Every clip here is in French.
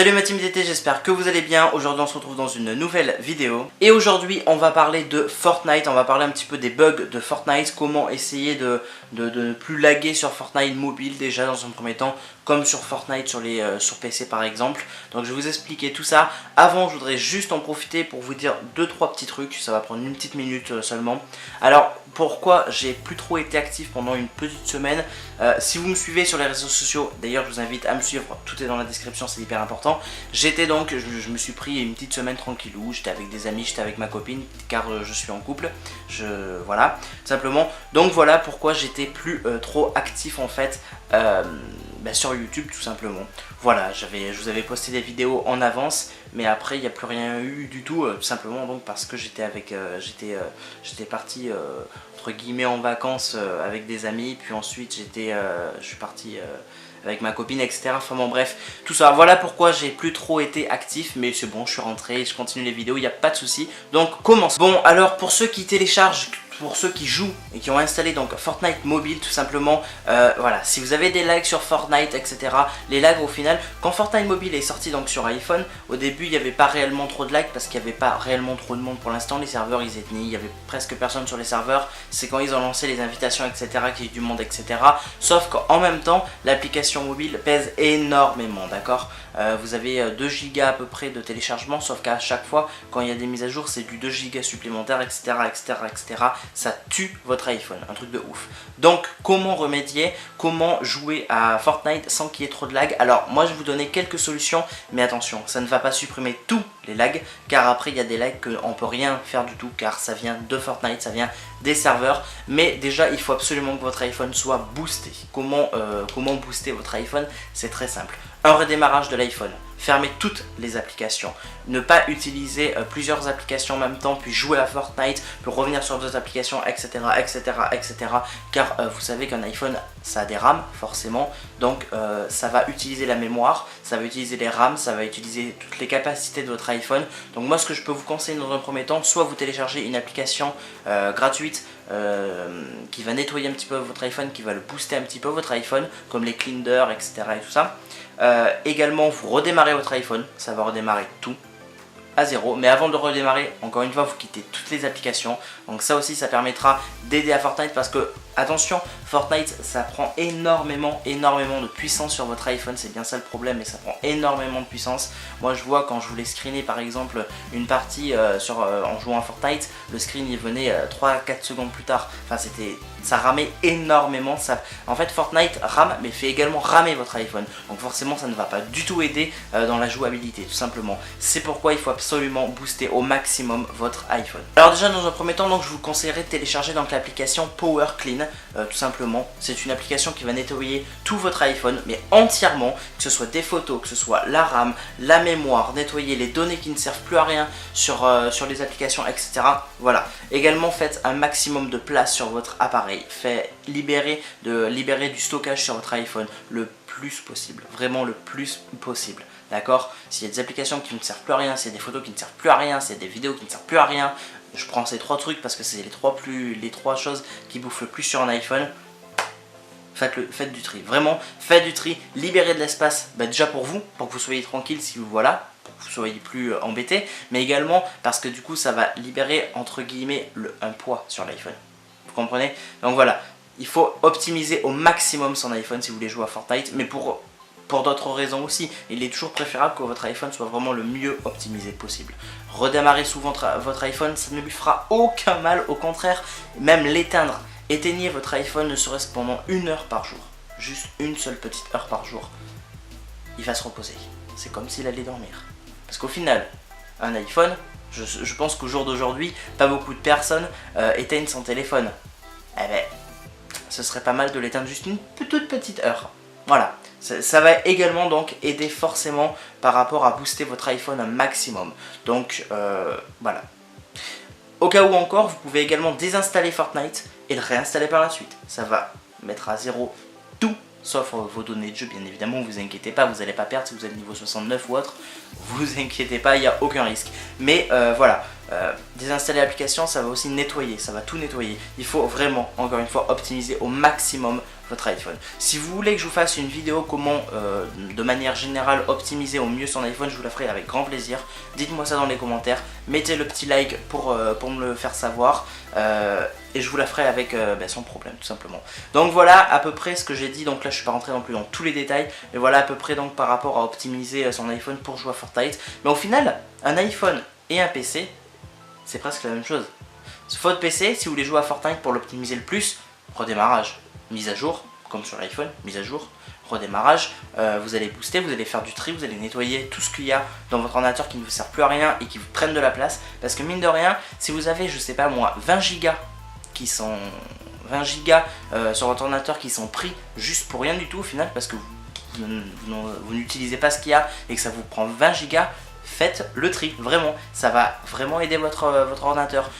Salut ma team d'été, j'espère que vous allez bien. Aujourd'hui on se retrouve dans une nouvelle vidéo. Et aujourd'hui on va parler de Fortnite, on va parler un petit peu des bugs de Fortnite. Comment essayer de ne plus laguer sur Fortnite mobile déjà dans un premier temps, comme sur Fortnite sur PC par exemple. Donc je vais vous expliquer tout ça. Avant je voudrais juste en profiter pour vous dire 2-3 petits trucs, ça va prendre une petite minute seulement. Alors pourquoi j'ai plus trop été actif pendant une petite semaine, si vous me suivez sur les réseaux sociaux, d'ailleurs je vous invite à me suivre, tout est dans la description, c'est hyper important. J'étais donc, je me suis pris une petite semaine tranquillou, j'étais avec des amis, j'étais avec ma copine, car je suis en couple, voilà, tout simplement. Donc voilà pourquoi j'étais plus trop actif en fait sur YouTube tout simplement. Voilà, je vous avais posté des vidéos en avance, mais après il n'y a plus rien eu du tout, tout simplement donc parce que j'étais parti entre guillemets en vacances avec des amis, puis ensuite je suis parti avec ma copine, etc. Enfin bon bref, tout ça. Voilà pourquoi j'ai plus trop été actif, mais c'est bon, je suis rentré, je continue les vidéos, il n'y a pas de souci. Donc commence. Bon alors pour ceux qui téléchargent, pour ceux qui jouent et qui ont installé donc Fortnite mobile tout simplement, voilà, si vous avez des lags sur Fortnite, etc. Les lags au final, quand Fortnite mobile est sorti donc sur iPhone, au début il n'y avait pas réellement trop de lags parce qu'il n'y avait pas réellement trop de monde pour l'instant. Les serveurs ils étaient, il y avait presque personne sur les serveurs. C'est quand ils ont lancé les invitations, etc. qu'il y a eu du monde, etc. Sauf qu'en même temps l'application mobile pèse énormément, d'accord. Vous avez 2 Go à peu près de téléchargement, sauf qu'à chaque fois quand il y a des mises à jour c'est du 2 Go supplémentaires, etc., etc., etc. Ça tue votre iPhone, un truc de ouf. Donc comment remédier, comment jouer à Fortnite sans qu'il y ait trop de lag? Alors moi je vais vous donner quelques solutions, mais attention, ça ne va pas supprimer tous les lags, car après il y a des lags qu'on peut rien faire du tout, car ça vient de Fortnite, ça vient des serveurs. Mais déjà il faut absolument que votre iPhone soit boosté. Comment booster votre iPhone? C'est très simple. Un redémarrage de l'iPhone, fermez toutes les applications, ne pas utiliser plusieurs applications en même temps, puis jouer à Fortnite, puis revenir sur d'autres applications, etc., etc., etc. Car vous savez qu'un iPhone, ça a des RAM, forcément, donc ça va utiliser la mémoire, ça va utiliser les RAM, ça va utiliser toutes les capacités de votre iPhone. Donc moi ce que je peux vous conseiller dans un premier temps, soit vous téléchargez une application gratuite qui va nettoyer un petit peu votre iPhone, qui va le booster un petit peu votre iPhone, comme les Cleander, etc. et tout ça. Également vous redémarrez votre iPhone, ça va redémarrer tout à zéro, mais avant de redémarrer, encore une fois vous quittez toutes les applications. Donc ça aussi ça permettra d'aider à Fortnite, parce que attention, Fortnite ça prend énormément de puissance sur votre iPhone, c'est bien ça le problème, mais ça prend énormément de puissance. Moi je vois quand je voulais screener par exemple une partie en jouant à Fortnite, le screen il venait 3-4 secondes plus tard, enfin ça ramait énormément. En fait Fortnite rame, mais fait également ramer votre iPhone, donc forcément ça ne va pas du tout aider dans la jouabilité tout simplement. C'est pourquoi il faut absolument booster au maximum votre iPhone. Alors déjà dans un premier temps, donc je vous conseillerais de télécharger donc l'application Power Clean, tout simplement. C'est une application qui va nettoyer tout votre iPhone, mais entièrement, que ce soit des photos, que ce soit la RAM, la mémoire, nettoyer les données qui ne servent plus à rien sur les applications, etc. Voilà. Également faites un maximum de place sur votre appareil, libérer du stockage sur votre iPhone le plus possible, vraiment le plus possible. D'accord? S'il y a des applications qui ne servent plus à rien, s'il y a des photos qui ne servent plus à rien, s'il y a des vidéos qui ne servent plus à rien, je prends ces 3 trucs parce que c'est les trois choses qui bouffent le plus sur un iPhone. Faites du tri, vraiment faites du tri, libérez de l'espace déjà pour que vous soyez tranquille, si vous voilà, pour que vous soyez plus embêté, mais également parce que du coup ça va libérer entre guillemets un poids sur l'iPhone. Vous comprenez? Donc voilà, il faut optimiser au maximum son iPhone si vous voulez jouer à Fortnite, mais pour d'autres raisons aussi. Il est toujours préférable que votre iPhone soit vraiment le mieux optimisé possible. Redémarrez souvent votre iPhone, ça ne lui fera aucun mal, au contraire, même l'éteindre. Éteignez votre iPhone ne serait-ce pendant 1 heure par jour, juste une seule petite heure par jour. Il va se reposer, c'est comme s'il allait dormir. Parce qu'au final, un iPhone, je pense qu'au jour d'aujourd'hui, pas beaucoup de personnes éteignent son téléphone. Eh ben, ce serait pas mal de l'éteindre juste une toute petite heure. Voilà. Ça va également donc aider forcément par rapport à booster votre iPhone un maximum. Donc voilà. Au cas où encore, vous pouvez également désinstaller Fortnite et le réinstaller par la suite. Ça va mettre à zéro tout, sauf vos données de jeu bien évidemment, vous inquiétez pas, vous n'allez pas perdre si vous êtes niveau 69 ou autre. Vous inquiétez pas, il n'y a aucun risque. Mais voilà, Désinstaller l'application, ça va aussi nettoyer, ça va tout nettoyer. Il faut vraiment, encore une fois, optimiser au maximum votre iPhone. Si vous voulez que je vous fasse une vidéo comment de manière générale optimiser au mieux son iPhone, je vous la ferai avec grand plaisir. Dites-moi ça dans les commentaires, mettez le petit like pour me le faire savoir et je vous la ferai avec sans problème tout simplement. Donc voilà à peu près ce que j'ai dit, donc là je suis pas rentré non plus dans tous les détails, mais voilà à peu près donc par rapport à optimiser son iPhone pour jouer à Fortnite. Mais au final, un iPhone et un PC, c'est presque la même chose. Sur votre PC, si vous voulez jouer à Fortnite pour l'optimiser le plus, redémarrage, mise à jour, comme sur l'iPhone, mise à jour, redémarrage, vous allez booster, vous allez faire du tri, vous allez nettoyer tout ce qu'il y a dans votre ordinateur qui ne vous sert plus à rien et qui vous prennent de la place. Parce que mine de rien, si vous avez, je sais pas moi, 20 gigas qui sont 20 gigas sur votre ordinateur qui sont pris juste pour rien du tout au final, parce que vous n'utilisez pas ce qu'il y a et que ça vous prend 20 gigas, faites le tri, vraiment, ça va vraiment aider votre ordinateur.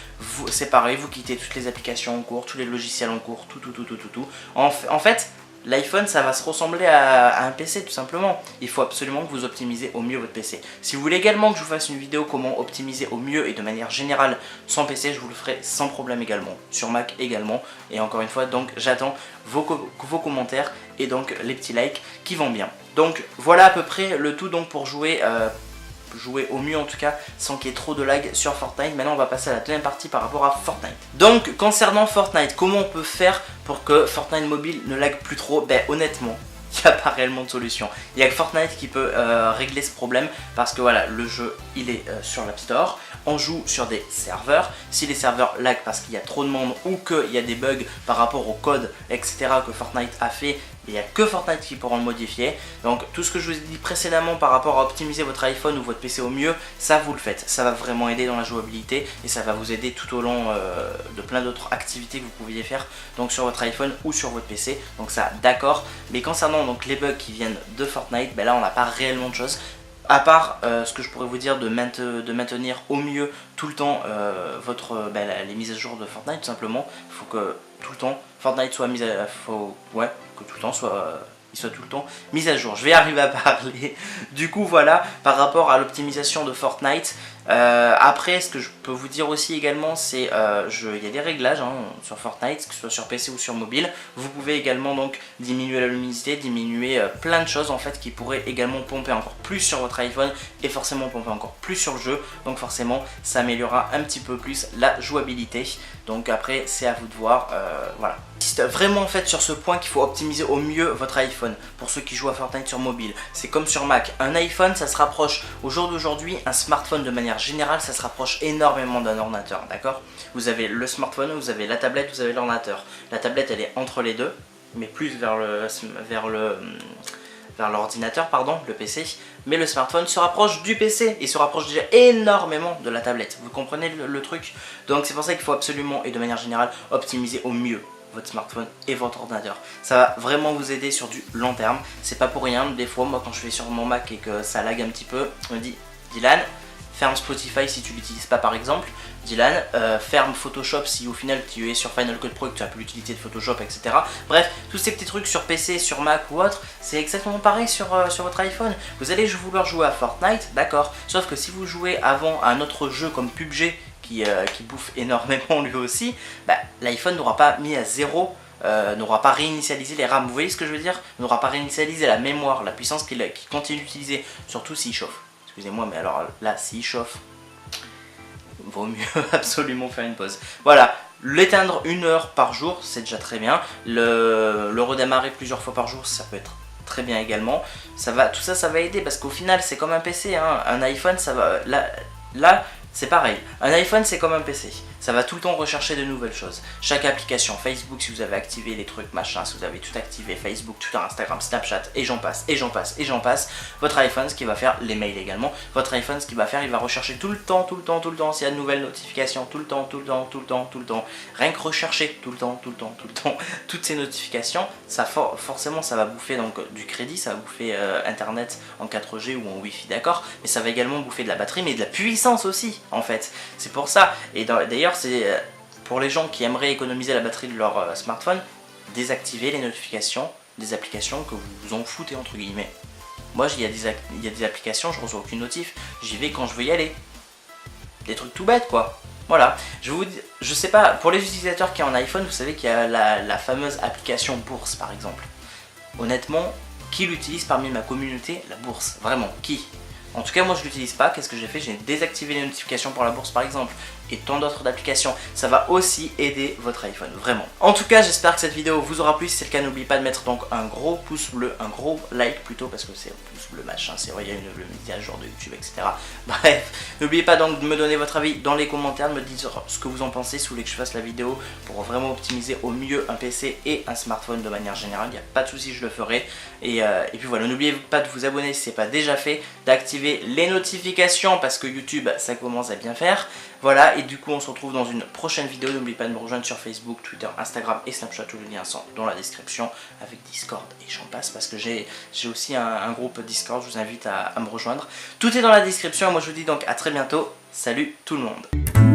C'est pareil, vous quittez toutes les applications en cours, tous les logiciels en cours, tout. En fait, l'iPhone, ça va se ressembler à un PC tout simplement. Il faut absolument que vous optimisez au mieux votre PC. Si vous voulez également que je vous fasse une vidéo comment optimiser au mieux et de manière générale son PC, je vous le ferai sans problème également, sur Mac également. Et encore une fois, donc j'attends vos commentaires et donc les petits likes qui vont bien. Donc voilà à peu près le tout donc pour jouer au mieux en tout cas sans qu'il y ait trop de lag sur Fortnite. Maintenant on va passer à la deuxième partie par rapport à Fortnite. Donc concernant Fortnite, comment on peut faire pour que Fortnite mobile ne lag plus trop? Ben honnêtement, il n'y a pas réellement de solution. Il n'y a que Fortnite qui peut régler ce problème parce que voilà, le jeu il est sur l'App Store. On joue sur des serveurs. Si les serveurs lag parce qu'il y a trop de monde ou qu'il y a des bugs par rapport au code etc que Fortnite a fait, il n'y a que Fortnite qui pourra le modifier. Donc tout ce que je vous ai dit précédemment par rapport à optimiser votre iPhone ou votre PC au mieux, ça vous le faites. Ça va vraiment aider dans la jouabilité et ça va vous aider tout au long de plein d'autres activités que vous pouviez faire donc sur votre iPhone ou sur votre PC. Donc ça d'accord. Mais concernant donc les bugs qui viennent de Fortnite, ben là on n'a pas réellement de choses. À part ce que je pourrais vous dire de maintenir au mieux tout le temps les mises à jour de Fortnite tout simplement. Il faut que tout le temps Fortnite soit mis à que tout le temps soit tout le temps mis à jour. Je vais arriver à parler. Du coup voilà par rapport à l'optimisation de Fortnite. Après ce que je peux vous dire aussi également c'est il y a des réglages sur Fortnite, que ce soit sur PC ou sur mobile. Vous pouvez également donc diminuer la luminosité, diminuer plein de choses en fait qui pourraient également pomper encore plus sur votre iPhone et forcément pomper encore plus sur le jeu. Donc forcément ça améliorera un petit peu plus la jouabilité. Donc après c'est à vous de voir, voilà. C'est vraiment en fait sur ce point qu'il faut optimiser au mieux votre iPhone pour ceux qui jouent à Fortnite sur mobile. C'est comme sur Mac, un iPhone ça se rapproche au jour d'aujourd'hui, un smartphone de manière générale ça se rapproche énormément d'un ordinateur, d'accord? Vous avez le smartphone, vous avez la tablette, vous avez l'ordinateur. La tablette elle est entre les deux, mais plus vers l'ordinateur, pardon, le PC, mais le smartphone se rapproche du PC et se rapproche déjà énormément de la tablette. Vous comprenez le truc? Donc c'est pour ça qu'il faut absolument et de manière générale optimiser au mieux votre smartphone et votre ordinateur. Ça va vraiment vous aider sur du long terme. C'est pas pour rien, des fois moi quand je vais sur mon Mac et que ça lag un petit peu, on me dit Dylan, ferme Spotify si tu l'utilises pas par exemple. Dylan, ferme Photoshop si au final tu es sur Final Cut Pro et que tu n'as plus l'utilité de Photoshop, etc. Bref, tous ces petits trucs sur PC, sur Mac ou autre, c'est exactement pareil sur votre iPhone. Vous allez vouloir jouer à Fortnite, d'accord. Sauf que si vous jouez avant un autre jeu comme PUBG, qui bouffe énormément lui aussi, bah, l'iPhone n'aura pas mis à zéro, n'aura pas réinitialisé les RAM. Vous voyez ce que je veux dire? N'aura pas réinitialisé la mémoire, la puissance qu'il continue d'utiliser, surtout s'il chauffe. Excusez-moi, mais alors là, s'il chauffe, vaut mieux absolument faire une pause. Voilà, l'éteindre 1 heure par jour, c'est déjà très bien. Le redémarrer plusieurs fois par jour, ça peut être très bien également. Tout ça, ça va aider parce qu'au final, c'est comme un PC. Un iPhone, ça va. Là c'est pareil. Un iPhone, c'est comme un PC. Ça va tout le temps rechercher de nouvelles choses. Chaque application, Facebook, si vous avez activé les trucs machin, si vous avez tout activé, Facebook, Twitter, Instagram, Snapchat, et j'en passe, et j'en passe, et j'en passe, votre iPhone, ce qu'il va faire, les mails également, votre iPhone, ce qu'il va faire, il va rechercher tout le temps, s'il y a de nouvelles notifications, tout le temps, rien que rechercher tout le temps, toutes ces notifications, ça forcément, ça va bouffer donc du crédit, ça va bouffer Internet en 4G ou en Wi-Fi, d'accord, mais ça va également bouffer de la batterie, mais de la puissance aussi, en fait. C'est pour ça, et d'ailleurs, c'est pour les gens qui aimeraient économiser la batterie de leur smartphone, désactiver les notifications des applications que vous vous en foutez entre guillemets. Moi il y a des applications, je reçois aucune notif, j'y vais quand je veux y aller. des trucs tout bêtes quoi. Voilà, je sais pas, pour les utilisateurs qui ont un iPhone, vous savez qu'il y a la fameuse application Bourse par exemple. Honnêtement, qui l'utilise parmi ma communauté, la Bourse? Vraiment, qui? En tout cas, moi je l'utilise pas. Qu'est-ce que j'ai fait? J'ai désactivé les notifications pour la Bourse par exemple, et tant d'autres d'applications. Ça va aussi aider votre iPhone, vraiment. En tout cas, j'espère que cette vidéo vous aura plu. Si c'est le cas, n'oubliez pas de mettre donc un gros pouce bleu, un gros like plutôt, parce que c'est un pouce bleu machin, c'est vrai, il y a le mise à jour de YouTube, etc. Bref, n'oubliez pas donc de me donner votre avis dans les commentaires, de me dire ce que vous en pensez, si vous voulez que je fasse la vidéo pour vraiment optimiser au mieux un PC et un smartphone de manière générale. Il n'y a pas de souci, je le ferai. Et puis voilà, n'oubliez pas de vous abonner si ce n'est pas déjà fait, d'activer les notifications parce que YouTube, ça commence à bien faire. Voilà, et du coup on se retrouve dans une prochaine vidéo. N'oubliez pas de me rejoindre sur Facebook, Twitter, Instagram et Snapchat. Tous les liens sont dans la description, avec Discord et j'en passe, parce que j'ai aussi un groupe Discord. Je vous invite à me rejoindre. Tout est dans la description. Moi je vous dis donc à très bientôt. Salut tout le monde.